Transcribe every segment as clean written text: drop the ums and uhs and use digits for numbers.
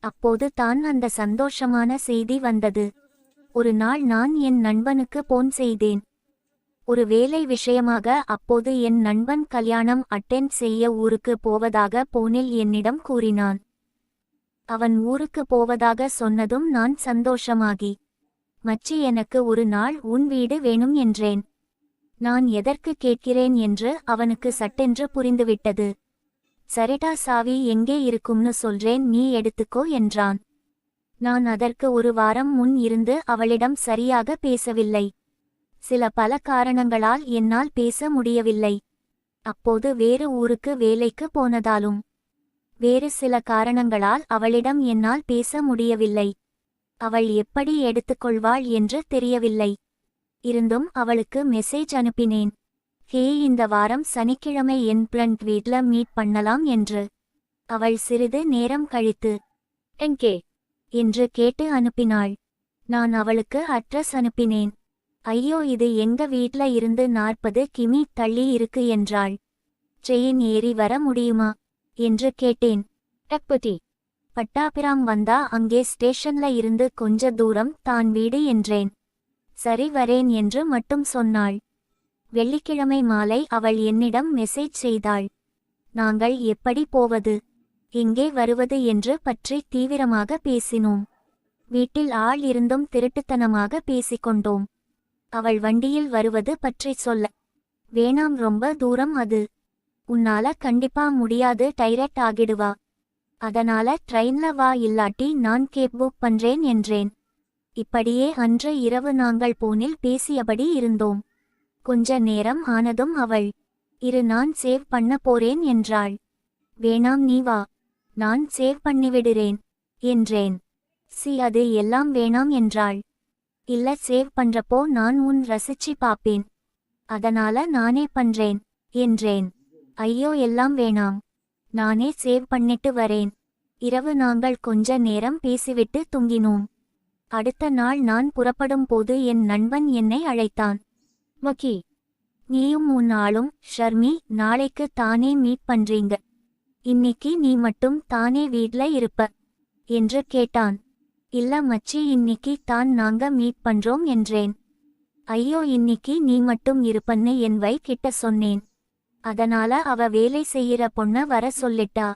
அப்போது தான் அந்த சந்தோஷமான செய்தி வந்தது. ஒரு நாள் நான் என் நண்பனுக்கு போன் செய்தேன். ஒரு வேலை விஷயமாக. அப்போது என் நண்பன் கல்யாணம் அட்டெண்ட் செய்ய ஊருக்கு போவதாக போனில் என்னிடம் கூறினான். அவன் ஊருக்கு போவதாக சொன்னதும் நான் சந்தோஷமாகி, மச்சி எனக்கு ஒரு நாள் உன் வீடு வேணும் என்றேன். நான் எதற்கு கேட்கிறேன் என்று அவனுக்கு சட்டென்று புரிந்துவிட்டது. சரிடா, சாவி எங்கே இருக்கும்னு சொல்றேன், நீ எடுத்துக்கோ என்றான். நான் அதற்கு ஒரு வாரம் முன் இருந்து அவளிடம் சரியாக பேசவில்லை. சில பல காரணங்களால் என்னால் பேச முடியவில்லை. அப்போது வேறு ஊருக்கு வேலைக்கு போனதாலும் வேறு சில காரணங்களால் அவளிடம் என்னால் பேச முடியவில்லை. அவள் எப்படி எடுத்துக்கொள்வாள் என்று தெரியவில்லை. இருந்தும் அவளுக்கு மெசேஜ் அனுப்பினேன். ஹே, இந்த வாரம் சனிக்கிழமை என் ஃப்ரெண்ட் வீட்ல மீட் பண்ணலாம் என்று. அவள் சிறிது நேரம் கழித்து எங்கே என்று கேட்டு அனுப்பினாள். நான் அவளுக்கு அட்ரஸ் அனுப்பினேன். ஐயோ, இது எங்க வீட்ல இருந்து 40 கிமி தள்ளி இருக்கு என்றாள். ட்ரெயின் ஏறி வர முடியுமா என்று கேட்டேன். டக்புட்டி, பட்டாபிராம் வந்தா அங்கே ஸ்டேஷன்ல இருந்து கொஞ்ச தூரம் தான் வீடு என்றேன். சரி வரேன் என்று மட்டும் சொன்னாள். வெள்ளிக்கிழமை மாலை அவள் என்னிடம் மெசேஜ் செய்தாள். நாங்கள் எப்படி போவது, எங்கே வருவது என்று பற்றி தீவிரமாக பேசினோம். வீட்டில் ஆள் இருந்தும் திருட்டுத்தனமாக பேசிக்கொண்டோம். அவள் வண்டியில் வருவது பற்றி சொல்ல, வேணாம், ரொம்ப தூரம் அது, உன்னால கண்டிப்பா முடியாது, டைரக்ட் ஆகிடுவா, அதனால ட்ரெயின்ல வா, இல்லாட்டி நான் கேப் புக் பண்றேன் என்றேன். இப்படியே அன்று இரவு நாங்கள் போனில் பேசியபடி இருந்தோம். கொஞ்ச நேரம் ஆனதும் அவள், நான் சேவ் பண்ண போறேன் என்றாள். வேணாம், நீ வா, நான் சேவ் பண்ணிவிடுறேன் என்றேன். அது எல்லாம் வேணாம் என்றாள். இல்ல, சேவ் பண்றப்போ நான் உன் ரசிச்சு பாப்பேன், அதனால நானே பண்றேன் என்றேன். ஐயோ, எல்லாம் வேணாம், நானே சேவ் பண்ணிட்டு வரேன். இரவு நாங்கள் கொஞ்ச நேரம் பேசிவிட்டு தூங்கினோம். அடுத்த நாள் நான் புறப்படும் போது என் நண்பன் என்னை அழைத்தான். மொக்கி, நீயும் உன் ஆளும் ஷர்மி நாளைக்கு தானே மீட் பண்றீங்க, இன்னைக்கு நீ மட்டும் தானே வீட்ல இருப்ப என்று கேட்டான். இல்ல மச்சி, இன்னைக்கு தான் நாங்க மீட் பண்றோம் என்றேன். ஐயோ, இன்னைக்கு நீ மட்டும் இருப்பன்னு என் வை கிட்ட சொன்னேன், அதனால அவ வேலை செய்யற பொண்ண வர சொல்லிட்டா.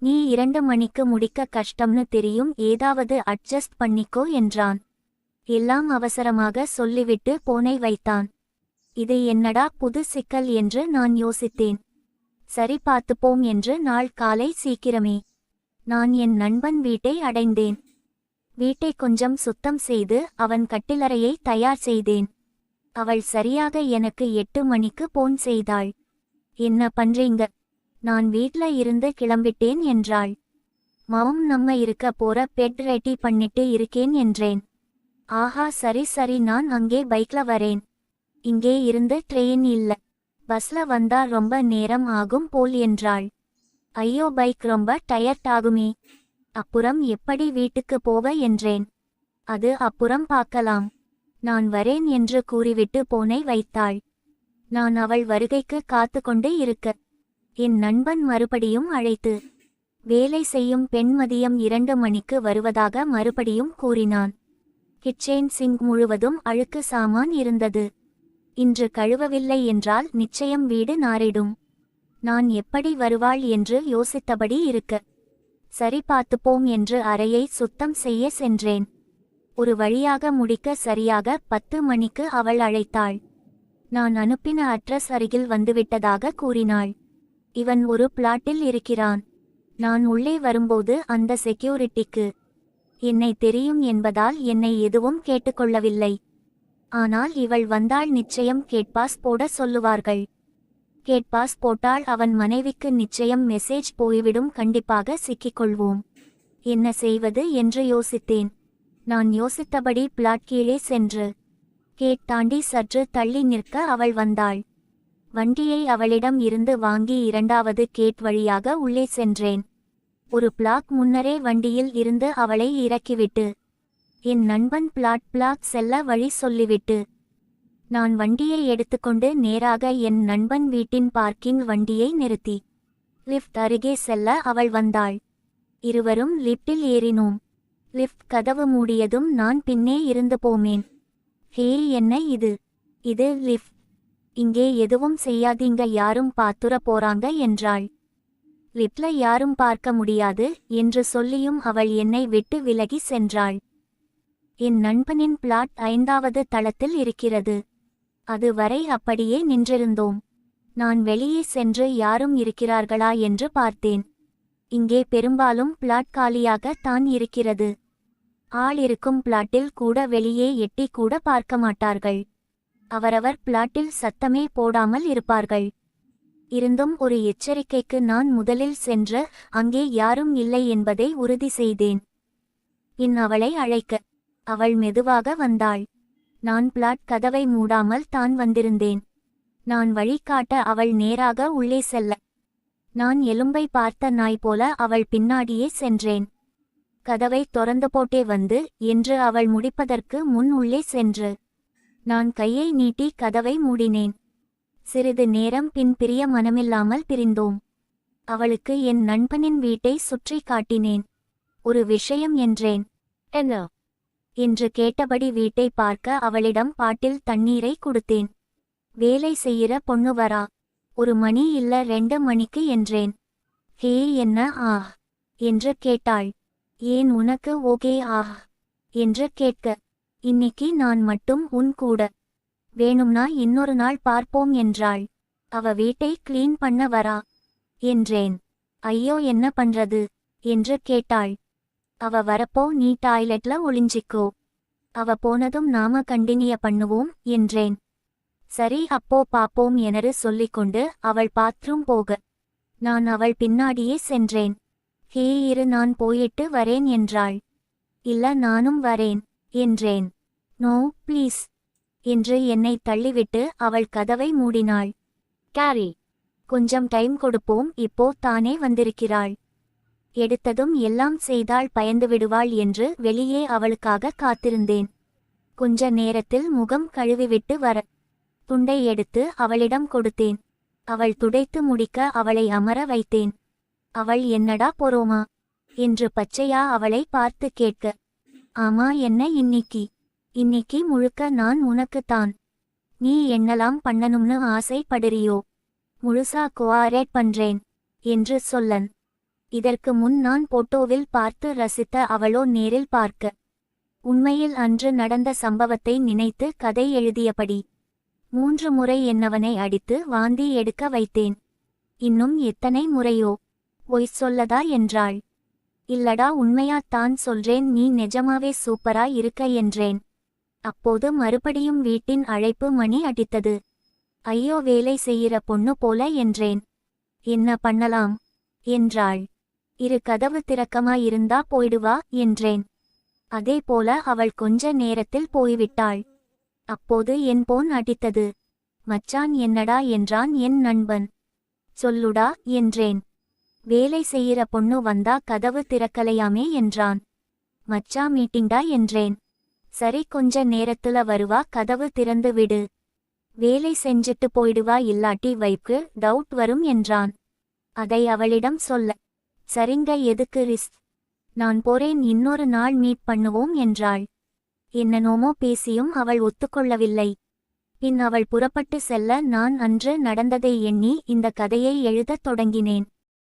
நீ 2 மணிக்கு முடிக்க கஷ்டம்னு தெரியும், ஏதாவது அட்ஜஸ்ட் பண்ணிக்கோ என்றான். எல்லாம் அவசரமாக சொல்லிவிட்டு போனை வைத்தான். இது என்னடா புது சிக்கல் என்று நான் யோசித்தேன். சரி, பார்த்துப்போம் என்று நாள் காலை சீக்கிரமே நான் என் நண்பன் வீட்டை அடைந்தேன். வீட்டை கொஞ்சம் சுத்தம் செய்து அவன் கட்டிலறையை தயார் செய்தேன். அவள் சரியாக எனக்கு 8 மணிக்கு போன் செய்தாள். என்ன பண்றீங்க, நான் வீட்ல இருந்து கிளம்பிட்டேன் என்றாள். மாம், நம்ம இருக்க போற பெட் ரெடி பண்ணிட்டு இருக்கேன் என்றேன். ஆஹா, சரி சரி, நான் அங்கே பைக்ல வரேன், இங்கே இருந்து ட்ரெயின் இல்ல, பஸ்ல வந்தா ரொம்ப நேரம் ஆகும் போல் என்றாள். ஐயோ, பைக் ரொம்ப டயர்ட் ஆகுமே, அப்புறம் எப்படி வீட்டுக்கு போவ என்றேன். அது அப்புறம் பார்க்கலாம், நான் வரேன் என்று கூறிவிட்டு போனை வைத்தாள். நான் அவள் வருகைக்கு காத்து கொண்டு இருக்க என் நண்பன் மறுபடியும் அழைத்து, வேலை செய்யும் பெண் மதியம் 2 மணிக்கு வருவதாக மறுபடியும் கூறினான். கிச்சன் சிங்க் முழுவதும் அழுக்கு சாமான் இருந்தது. இன்று கழுவவில்லை என்றால் நிச்சயம் வீடு நாறிடும். நான் எப்படி வருவாள் என்று யோசித்தபடி இருக்க, சரி பார்த்துப்போம் என்று அறையை சுத்தம் செய்ய சென்றேன். ஒரு வழியாக முடிக்க சரியாக 10 மணிக்கு அவள் அழைத்தாள். நான் அனுப்பின அட்ரஸ் அருகில் வந்துவிட்டதாக கூறினாள். இவன் ஒரு பிளாட்டில் இருக்கிறான். நான் உள்ளே வரும்போது அந்த செக்யூரிட்டிக்கு என்னை தெரியும் என்பதால் என்னை எதுவும் கேட்டுக்கொள்ளவில்லை. ஆனால் இவள் வந்தால் நிச்சயம் கேட்பாஸ் போட சொல்லுவார்கள். கேட்பாஸ் போட்டால் அவன் மனைவிக்கு நிச்சயம் மெசேஜ் போய்விடும், கண்டிப்பாக சிக்கிக்கொள்வோம். என்ன செய்வது என்று யோசித்தேன். நான் யோசித்தபடி பிளாட் கீழே சென்று கேட் தாண்டி சற்று தள்ளி நிற்க அவள் வந்தாள். வண்டியை அவளிடம் இருந்து வாங்கி 2வது கேட் வழியாக உள்ளே சென்றேன். ஒரு பிளாக் முன்னரே வண்டியில் இருந்து அவளை இறக்கிவிட்டு என் நண்பன் பிளாக் செல்ல வழி சொல்லிவிட்டு நான் வண்டியை எடுத்துக்கொண்டு நேராக என் நண்பன் வீட்டின் பார்க்கிங் வண்டியை நிறுத்தி லிஃப்ட் அருகே செல்ல அவள் வந்தாள். இருவரும் லிப்டில் ஏறினோம். லிஃப்ட் கதவு மூடியதும் நான் பின்னே இருந்து போமேன். ஹே, என்ன இது? இது லிஃப்ட். இங்கே எதுவும் செய்யாதீங்க, யாரும் பாத்துற போறாங்க என்றாள். லிப்ட்ல யாரும் பார்க்க முடியாது என்று சொல்லியும் அவள் என்னை விட்டு விலகி சென்றாள். என் நண்பனின் பிளாட் 5வது தளத்தில் இருக்கிறது. அது வரை அப்படியே நின்றிருந்தோம். நான் வெளியே சென்று யாரும் இருக்கிறார்களா என்று பார்த்தேன். இங்கே பெரும்பாலும் பிளாட் காலியாக தான் இருக்கிறது. ஆள் இருக்கும் பிளாட்டில் கூட வெளியே எட்டி கூட பார்க்க மாட்டார்கள். அவரவர் பிளாட்டில் சத்தமே போடாமல் இருப்பார்கள். இருந்தும் ஒரு எச்சரிக்கைக்கு நான் முதலில் சென்று அங்கே யாரும் இல்லை என்பதை உறுதி செய்தேன். பின் அவளை அழைக்க அவள் மெதுவாக வந்தாள். நான் பிளாட் கதவை மூடாமல் தான் வந்திருந்தேன். நான் வழிகாட்ட அவள் நேராக உள்ளே செல்ல, நான் எலும்பை பார்த்த நாய் போல அவள் பின்னாடியே சென்றேன். கதவை திறந்து போட்டே வந்து என்று அவள் முடிப்பதற்கு முன் உள்ளே சென்று நான் கையை நீட்டி கதவை மூடினேன். சிறிது நேரம் பின் பிரிய மனமில்லாமல் பிரிந்தோம். அவளுக்கு என் நண்பனின் வீட்டை சுற்றி காட்டினேன். ஒரு விஷயம் என்றேன். என்ன என்று கேட்டபடி வீட்டை பார்க்க அவளிடம் பாட்டில் தண்ணீரை கொடுத்தேன். வேலை செய்கிற பொண்ணு வரா. 1 மணி இல்ல 2 மணிக்கு என்றேன். ஹே, என்ன என்று கேட்டாள். ஏன் உனக்கு ஓகே என்று கேட்க, இன்னைக்கு நான் மட்டும் உன் கூட, வேணும்னா இன்னொரு நாள் பார்ப்போம் என்றாள். அவ வீட்டை கிளீன் பண்ண வரா என்றேன். ஐயோ, என்ன பண்றது என்று கேட்டாள். அவ வரப்போ நீ டாய்லெட்ல ஒளிஞ்சிக்கோ. அவ போனதும் நாம கண்டினிய பண்ணுவோம் என்றேன். சரி, அப்போ பாப்போம் என்று சொல்லிக்கொண்டு அவள் பாத்ரூம் போக நான் அவள் பின்னாடியே சென்றேன். ஹே, இரு, நான் போயிட்டு வரேன் என்றாள். இல்ல, நானும் வரேன் என்றேன். நோ ப்ளீஸ் என்று என்னை தள்ளிவிட்டு அவள் கதவை மூடினாள். கேரி, கொஞ்சம் டைம் கொடுப்போம், இப்போ தானே வந்திருக்கிறாள். எடுத்ததும் எல்லாம் செய்தால் பயந்து விடுவாள் என்று வெளியே அவளுக்காக காத்திருந்தேன். கொஞ்ச நேரத்தில் முகம் கழுவிவிட்டு வர துண்டை எடுத்து அவளிடம் கொடுத்தேன். அவள் துடைத்து முடிக்க அவளை அமர வைத்தேன். அவள் என்னடா போறோமா என்று பச்சையா அவளை பார்த்து கேட்க, ஆமா, என்ன இன்னிக்கு முழுக்க நான் உனக்குத்தான். நீ என்னலாம் பண்ணணும்னு ஆசைப்படுறியோ முழுசா கோஆரேட் பண்றேன் என்று சொல்லன். இதற்கு முன் நான் போட்டோவில் பார்த்து ரசித்த அவளோ நேரில் பார்க்க உண்மையில் அன்று நடந்த சம்பவத்தை நினைத்து கதை எழுதியபடி 3 முறை என்னவனை அடித்து வாந்தி எடுக்க வைத்தேன். இன்னும் எத்தனை முறையோ பொய் சொல்லதா என்றாள். இல்லடா, உண்மையாத்தான் சொல்றேன், நீ நிஜமாவே சூப்பரா இருக்க என்றேன். அப்போது மறுபடியும் வீட்டின் அழைப்பு மணி அடித்தது. ஐயோ, வேலை செய்கிற பொண்ணு போல என்றேன். என்ன பண்ணலாம் என்றாள். இரு, கதவு திறக்கமா இருந்தா போயிடுவா என்றேன். அதே போல அவள் கொஞ்ச நேரத்தில் போய்விட்டாள். அப்போது என் போன் அடித்தது. மச்சான், என்னடா என்றான் என் நண்பன். சொல்லுடா என்றேன். வேலை செய்கிற பொண்ணு வந்தா கதவு திறக்கலையாமே என்றான். மச்சா, மீட்டிங்டா என்றேன். சரி, கொஞ்ச நேரத்துல வருவா, கதவு திறந்து விடு. வேலை செஞ்சிட்டு போயிடுவா, இல்லாட்டி வைப்பு டவுட் வரும் என்றான். அதை அவளிடம் சொல்ல, சரிங்க, எதுக்கு ரிஸ்க், நான் போறேன், இன்னொரு நாள் மீட் பண்ணுவோம் என்றாள். என்னனோமோ பேசியும் அவள் ஒத்துக்கொள்ளவில்லை. பின் அவள் புறப்பட்டு செல்ல நான் அன்று நடந்ததை எண்ணி இந்த கதையை எழுதத் தொடங்கினேன்.